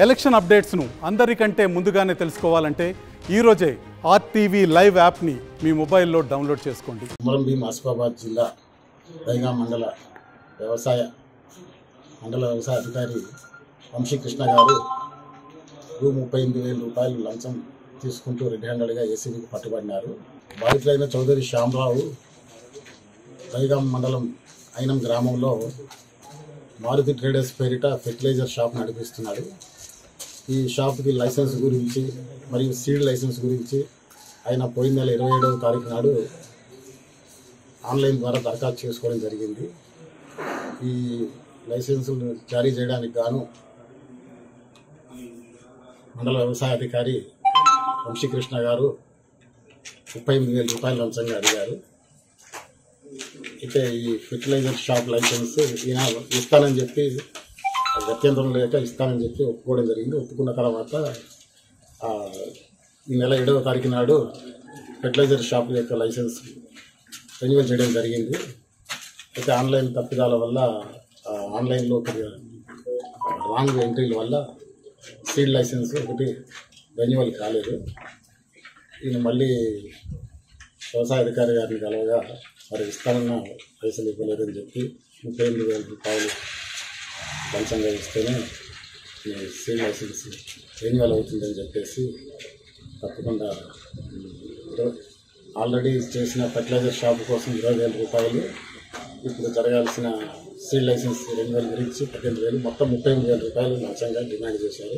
Election అప్డేట్స్ను అందరికంటే ముందుగానే తెలుసుకోవాలంటే ఈరోజే ఆర్టీవీ లైవ్ యాప్ని మీ మొబైల్లో డౌన్లోడ్ చేసుకోండి. కొమరం భీం ఆసిఫాబాద్ జిల్లా దైగా మండల వ్యవసాయ అధికారి వంశీకృష్ణ గారు రూ. 38,000 లంచం తీసుకుంటూ రెడ్ హ్యాండెడ్గా ఏసీబీకి పట్టుబడినారు. బాధితులైన చౌదరి శ్యామరావు దైగా మండలం అయినం గ్రామంలో మారుతి ట్రేడర్స్ పేరిట ఫెర్టిలైజర్ షాప్ నడిపిస్తున్నాడు. ఈ షాప్కి లైసెన్స్ గురించి మరియు సీడ్ లైసెన్స్ గురించి ఆయన పోయిన నెల 27వ తారీఖు నాడు ఆన్లైన్ ద్వారా దరఖాస్తు చేసుకోవడం జరిగింది. ఈ లైసెన్సులు జారీ చేయడానికి గాను మండల వ్యవసాయ అధికారి వంశీకృష్ణ గారు రూ. 38,000 లంచంగా అడిగారు. అయితే ఈ ఫెర్టిలైజర్ షాప్ లైసెన్స్ ఈయన ఇస్తానని చెప్పి గత్యంతరం లేక ఇస్తానని చెప్పి ఒప్పుకోవడం జరిగింది. ఒప్పుకున్న తర్వాత ఈ నెల 7వ తారీఖు నాడు ఫెర్టిలైజర్ షాప్ యొక్క లైసెన్స్ రెన్యువల్ చేయడం జరిగింది. అయితే ఆన్లైన్ తప్పిదాల వల్ల ఆన్లైన్లో రాంగ్ ఎంట్రీల వల్ల సీడ్ లైసెన్స్ ఒకటి రెన్యువల్ కాలేదు. ఈయన మళ్ళీ వ్యవసాయ అధికారి గారిని కలవగా మరి ఇస్తానన్న పైసలు ఇవ్వలేదని చెప్పి రూ. 38,000 లంచంగా ఇస్తేనే సీడ్ లైసెన్స్ రెన్యువల్ అవుతుందని చెప్పేసి తప్పకుండా ఆల్రెడీ చేసిన ఫెర్టిలైజర్ షాప్ కోసం రూ. 20,000, ఇప్పుడు జరగాల్సిన సీడ్ లైసెన్స్ రెన్యువల్ గురించి 18,000, మొత్తం రూ. 38,000 లంచంగా డిమాండ్ చేశారు.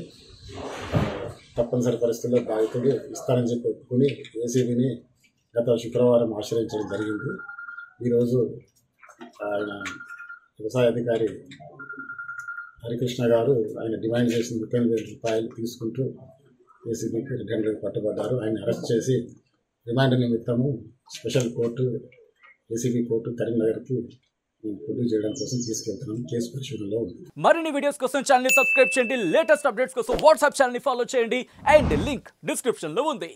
తప్పనిసరి పరిస్థితుల్లో బాధితుడు ఇస్తానని చెప్పి ఒప్పుకుని ఏసీబీని గత శుక్రవారం ఆశ్రయించడం జరిగింది. ఈరోజు ఆయన వ్యవసాయ అధికారి హరికృష్ణ గారు ఆయన డిమాండ్ చేసిన రూ. 38,000 తీసుకుంటూ ఏసీబీకి రెడ్ హ్యాండెడ్గా పట్టుబడ్డారు. ఆయన అరెస్ట్ చేసి రిమాండ్ నిమిత్తము స్పెషల్ కోర్టు ఏసీబీ కోర్టు కరీంనగర్కి ప్రొడ్యూస్ చేయడం కోసం తీసుకెళ్తున్నాం. కేసు పరిశోధనలో ఉంది. మరిన్ని వీడియోస్ కోసం ఛానల్ ని సబ్స్క్రైబ్ చేయండి. లేటెస్ట్ అప్డేట్స్ కోసం వాట్సాప్ ఛానల్ ని ఫాలో చేయండి. అండ్ లింక్ డిస్క్రిప్షన్ లో ఉంది.